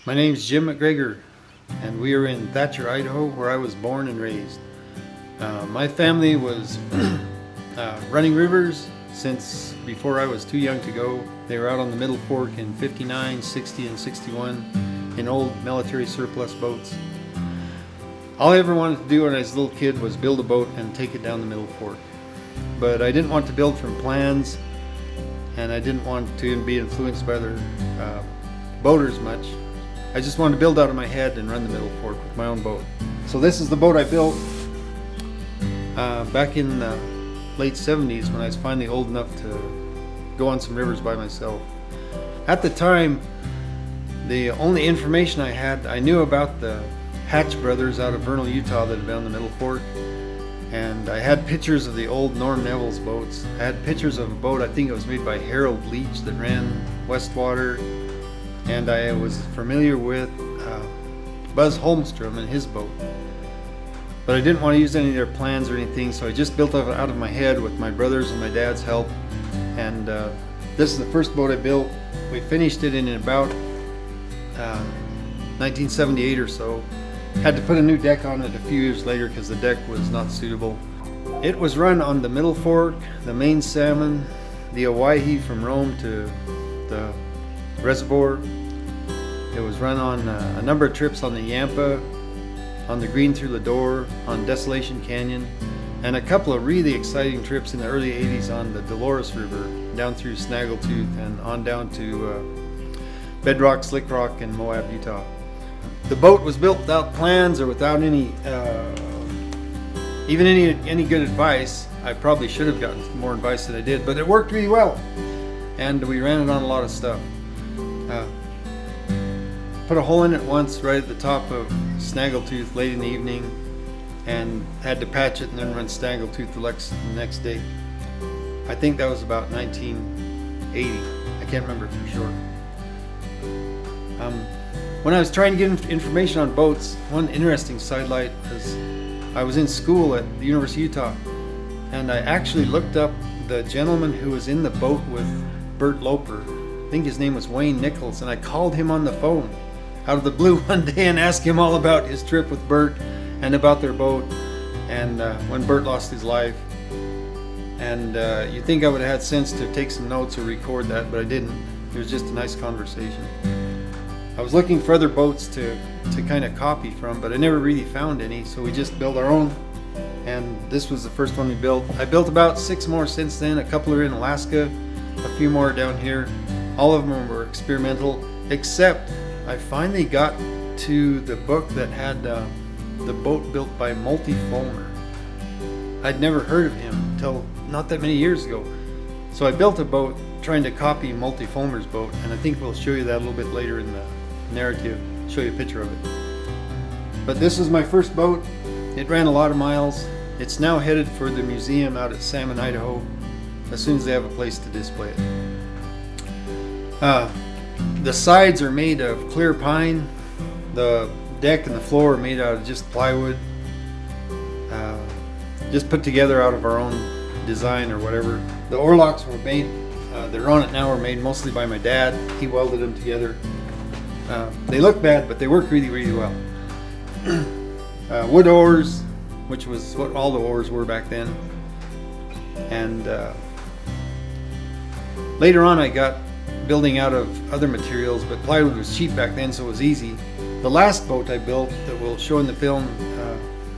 My name's Jim McGregor, and we are in Thatcher, Idaho, where I was born and raised. My family was running rivers since before I was too young to go. They were out on the Middle Fork in 59, 60, and 61 in old military surplus boats. All I ever wanted to do when I was a little kid was build a boat and take it down the Middle Fork. But I didn't want to build from plans, and I didn't want to be influenced by other boaters much. I just wanted to build out of my head and run the Middle Fork with my own boat. So this is the boat I built back in the late 70s when I was finally old enough to go on some rivers by myself. At the time, the only information I had, I knew about the Hatch brothers out of Vernal, Utah that had been on the Middle Fork. And I had pictures of the old Norm Neville's boats. I had pictures of a boat, I think it was made by Harold Leach, that ran whitewater. And I was familiar with Buzz Holmstrom and his boat. But I didn't want to use any of their plans or anything, so I just built it out of my head with my brothers and my dad's help. And this is the first boat I built. We finished it in about 1978 or so. Had to put a new deck on it a few years later because the deck was not suitable. It was run on the Middle Fork, the main salmon, the Owyhee from Rome to the reservoir. It was run on a number of trips on the Yampa, on the Green through Lador, on Desolation Canyon, and a couple of really exciting trips in the early 80s on the Dolores River, down through Snaggletooth and on down to Bedrock, Slick Rock in Moab, Utah. The boat was built without plans or without any good advice. I probably should have gotten more advice than I did, but it worked really well, and we ran it on a lot of stuff. Put a hole in it once right at the top of Snaggletooth late in the evening, and had to patch it and then run Snaggletooth the next day. I think that was about 1980. I can't remember for sure. When I was trying to get information on boats, one interesting sidelight was I was in school at the University of Utah, and I actually looked up the gentleman who was in the boat with Bert Loper. I think his name was Wayne Nichols, and I called him on the phone out of the blue one day and asked him all about his trip with Bert and about their boat and when Bert lost his life. And you'd think I would have had sense to take some notes or record that, but I didn't. It was just a nice conversation. I was looking for other boats to kind of copy from, but I never really found any, so we just built our own, and this was the first one we built. I built about 6 more since then. A couple are in Alaska, a few more down here. All of them were experimental, except I finally got to the book that had the boat built by Multi-Fulmer. I'd never heard of him until not that many years ago. So I built a boat trying to copy Multi-Fulmer's boat, and I think we'll show you that a little bit later in the narrative, show you a picture of it. But this is my first boat. It ran a lot of miles. It's now headed for the museum out at Salmon, Idaho, as soon as they have a place to display it. The sides are made of clear pine. The deck and the floor are made out of just plywood, just put together out of our own design or whatever. The oarlocks were made, they're on it now, were made mostly by my dad. He welded them together. They look bad, but they work really, really well. Wood oars, which was what all the oars were back then. And later on I got building out of other materials, but plywood was cheap back then, so it was easy. The last boat I built that we'll show in the film,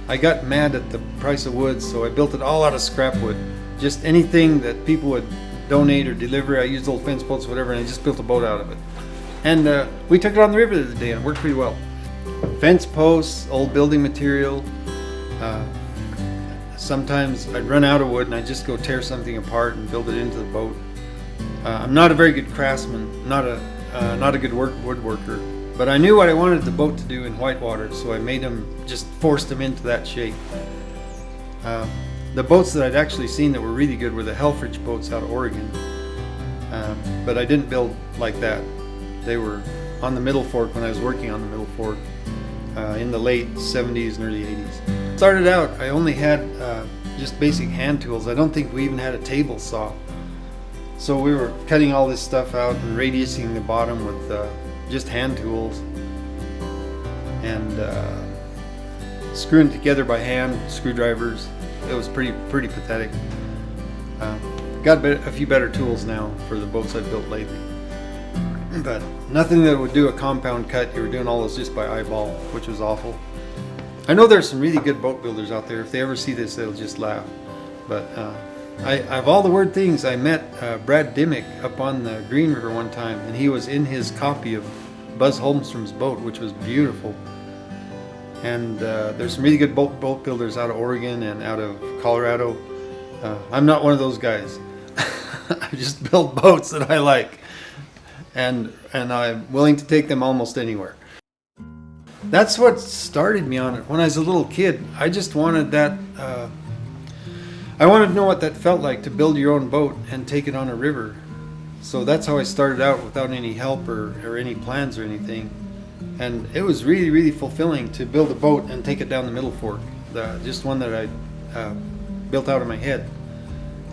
I got mad at the price of wood, so I built it all out of scrap wood. Just anything that people would donate or deliver. I used old fence posts, whatever, and I just built a boat out of it. And we took it on the river the other day, and it worked pretty well. Fence posts, old building material. Sometimes I'd run out of wood and I'd just go tear something apart and build it into the boat. I'm not a very good craftsman, not a good woodworker, but I knew what I wanted the boat to do in whitewater, so I made them, just forced them into that shape. The boats that I'd actually seen that were really good were the Helfrich boats out of Oregon, but I didn't build like that. They were on the Middle Fork when I was working on the Middle Fork in the late 70s and early 80s. Started out, I only had just basic hand tools. I don't think we even had a table saw. So we were cutting all this stuff out and radiusing the bottom with just hand tools. and screwing together by hand, screwdrivers. It was pretty pathetic. Got a few better tools now for the boats I've built lately, but nothing that would do a compound cut. You were doing all this just by eyeball, which was awful. I know there's some really good boat builders out there. If they ever see this, they'll just laugh. But of all the weird things, I met Brad Dimmick up on the Green River one time, and he was in his copy of Buzz Holmstrom's boat, which was beautiful. And there's some really good boat builders out of Oregon and out of Colorado. I'm not one of those guys. I just build boats that I like, and I'm willing to take them almost anywhere. That's what started me on it. When I was a little kid, I just wanted that. I wanted to know what that felt like to build your own boat and take it on a river. So that's how I started out, without any help or any plans or anything. And it was really, really fulfilling to build a boat and take it down the Middle Fork. Just one that I built out of my head.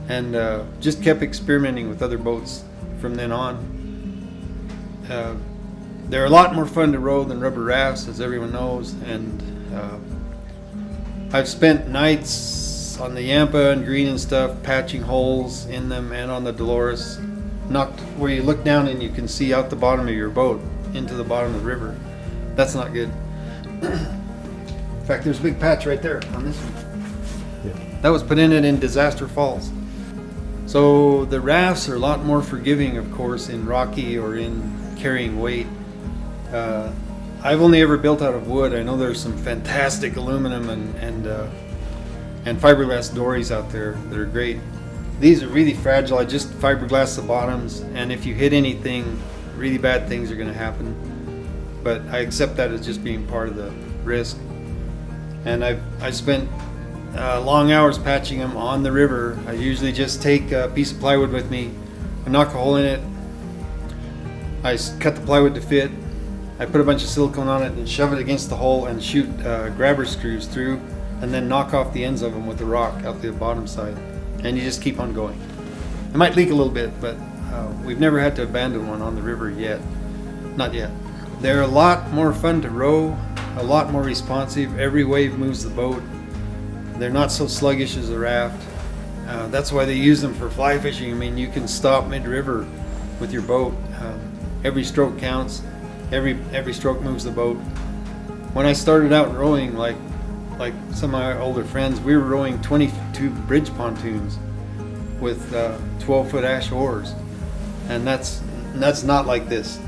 And just kept experimenting with other boats from then on. They're a lot more fun to row than rubber rafts, as everyone knows. And I've spent nights on the Yampa and Green and stuff, patching holes in them, and on the Dolores, where you look down and you can see out the bottom of your boat into the bottom of the river. That's not good. In fact, there's a big patch right there on this one. Yeah. That was put in it in Disaster Falls. So the rafts are a lot more forgiving, of course, in rocky or in carrying weight. I've only ever built out of wood. I know there's some fantastic aluminum and fiberglass dories out there that are great. These are really fragile. I just fiberglass the bottoms, and if you hit anything, really bad things are going to happen. But I accept that as just being part of the risk. And I spent long hours patching them on the river. I usually just take a piece of plywood with me, I knock a hole in it, I cut the plywood to fit, I put a bunch of silicone on it and shove it against the hole and shoot grabber screws through, and then knock off the ends of them with a rock out the bottom side. And you just keep on going. It might leak a little bit, but we've never had to abandon one on the river yet. Not yet. They're a lot more fun to row, a lot more responsive. Every wave moves the boat. They're not so sluggish as a raft. That's why they use them for fly fishing. I mean, you can stop mid-river with your boat. Every stroke counts. Every stroke moves the boat. When I started out rowing, like some of my older friends, we were rowing 22 bridge pontoons with 12-foot ash oars, and that's not like this.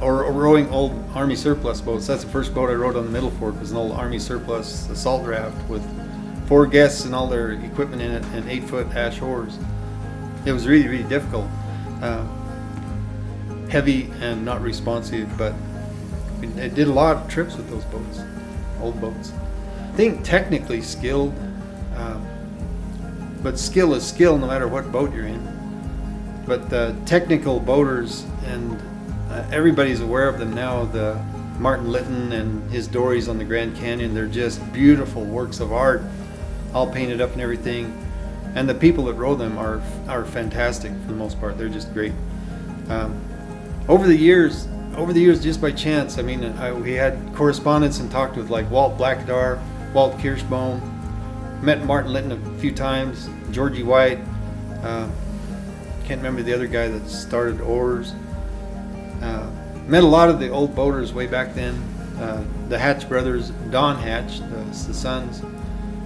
or rowing old Army surplus boats. That's the first boat I rowed on the Middle Fork, was an old Army surplus assault raft with 4 guests and all their equipment in it, and 8-foot ash oars. It was really, really difficult, heavy and not responsive, but I did a lot of trips with those boats, old boats. I think technically skilled, but skill is skill no matter what boat you're in. But the technical boaters, and everybody's aware of them now, the Martin Litton and his dories on the Grand Canyon, they're just beautiful works of art, all painted up and everything. And the people that row them are fantastic for the most part. They're just great. Over the years, just by chance, I mean, we had correspondence and talked with like Walt Blackadar, Walt Kirschbaum, met Martin Litton a few times, Georgie White, can't remember the other guy that started oars. Met a lot of the old boaters way back then, the Hatch brothers, Don Hatch, the sons,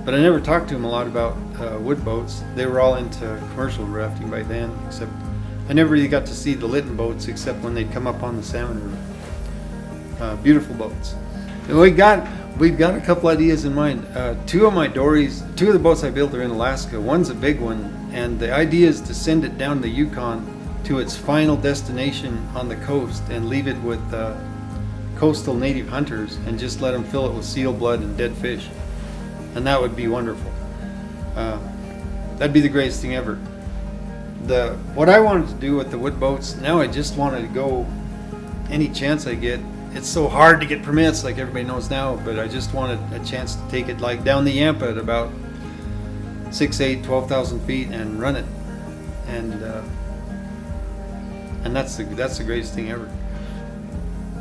but I never talked to them a lot about wood boats. They were all into commercial rafting by then, except I never really got to see the Litton boats except when they'd come up on the Salmon River. Beautiful boats. And we've got a couple ideas in mind. Two of the boats I built are in Alaska. One's a big one, and the idea is to send it down the Yukon to its final destination on the coast and leave it with coastal native hunters and just let them fill it with seal blood and dead fish. And that would be wonderful. That'd be the greatest thing ever. What I wanted to do with the wood boats, now I just wanted to go any chance I get. It's so hard to get permits, like everybody knows now, but I just wanted a chance to take it like down the Yampa at about 6, 8, 12,000 feet and run it. And that's the greatest thing ever.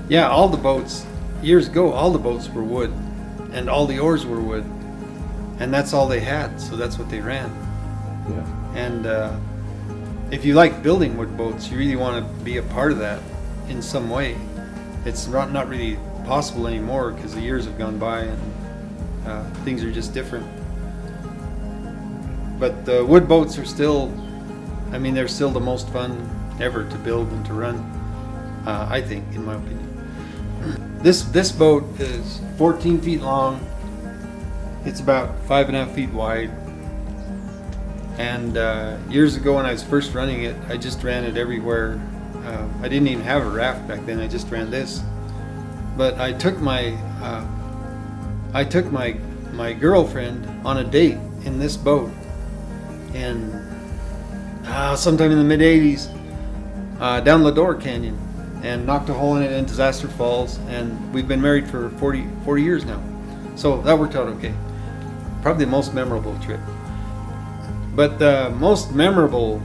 Yeah, all the boats, years ago, all the boats were wood, and all the oars were wood, and that's all they had, so that's what they ran. Yeah. And if you like building wood boats, you really want to be a part of that in some way. It's not really possible anymore because the years have gone by and things are just different. But the wood boats are still, I mean, they're still the most fun ever to build and to run, I think, in my opinion. This boat is 14 feet long. It's about 5.5 feet wide. And years ago when I was first running it, I just ran it everywhere. I didn't even have a raft back then. I just ran this. But I took my girlfriend on a date in this boat, and sometime in the mid '80s, down Lador Canyon, and knocked a hole in it in Disaster Falls, and we've been married for 40 years now. So that worked out okay. Probably the most memorable trip. But the most memorable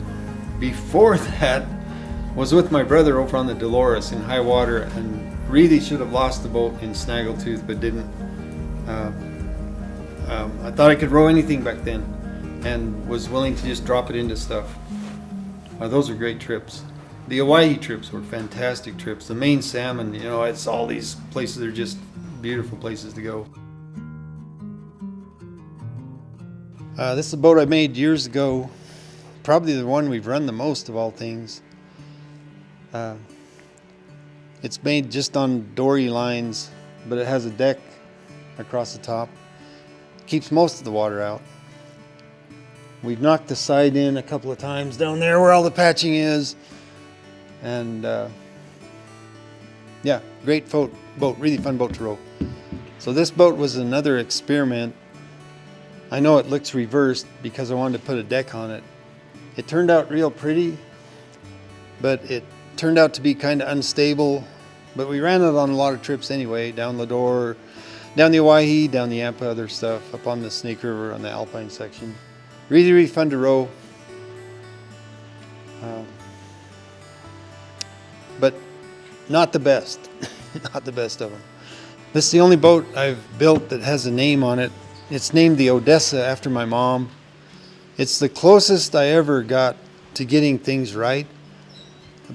before that was with my brother over on the Dolores in high water, and really should have lost the boat in Snaggletooth, but didn't. I thought I could row anything back then, and was willing to just drop it into stuff. Those are great trips. The Hawaii trips were fantastic trips. The Maine salmon, you know, it's all these places are just beautiful places to go. This is a boat I made years ago. Probably the one we've run the most of all things. It's made just on dory lines, but it has a deck across the top. Keeps most of the water out. We've knocked the side in a couple of times down there where all the patching is. And yeah, great boat, really fun boat to row. So this boat was another experiment. I know it looks reversed because I wanted to put a deck on it. It turned out real pretty, but it turned out to be kind of unstable. But we ran it on a lot of trips anyway, down Lador, down the Owyhee, down the Yampa, other stuff, up on the Snake River on the Alpine section. Really, really fun to row. But not the best, not the best of them. This is the only boat I've built that has a name on it. It's named the Odessa after my mom. It's the closest I ever got to getting things right,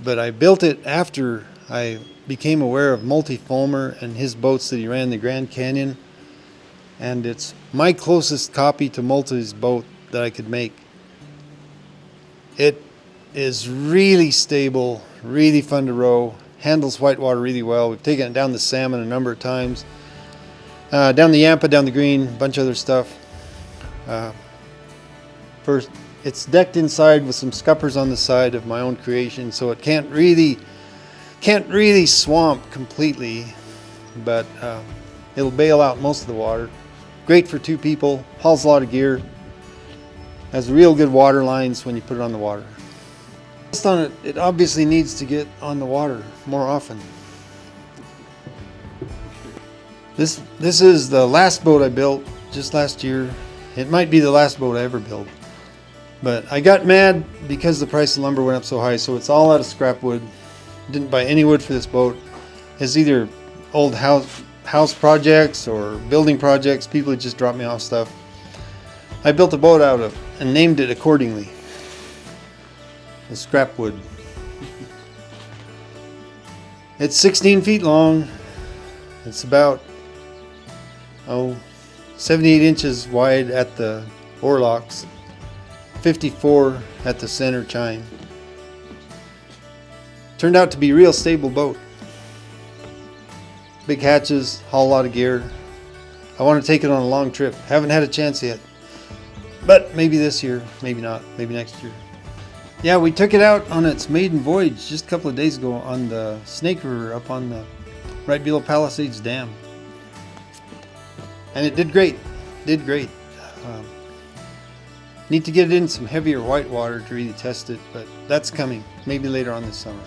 but I built it after I became aware of Multi Fulmer and his boats that he ran in the Grand Canyon, and it's my closest copy to Multi's boat that I could make. It is really stable, really fun to row, handles whitewater really well. We've taken it down the Salmon a number of times, down the Yampa, down the Green, a bunch of other stuff. First, it's decked inside with some scuppers on the side of my own creation, so it can't really swamp completely, but it'll bail out most of the water. Great for two people, hauls a lot of gear, has real good water lines when you put it on the water. Just on it, it obviously needs to get on the water more often. This is the last boat I built just last year. It might be the last boat I ever built. But I got mad because the price of lumber went up so high, so it's all out of scrap wood. Didn't buy any wood for this boat. It's either old house projects or building projects. People had just dropped me off stuff. I built a boat out of and named it accordingly. The scrap wood. It's 16 feet long. It's about 78 inches wide at the oarlocks, 54 at the center chine. Turned out to be a real stable boat. Big hatches, haul a lot of gear. I want to take it on a long trip. Haven't had a chance yet. But maybe this year, maybe not, maybe next year. Yeah, we took it out on its maiden voyage just a couple of days ago on the Snake River up on the right below Palisades Dam. And it did great, Need to get it in some heavier whitewater to really test it, but that's coming, maybe later on this summer.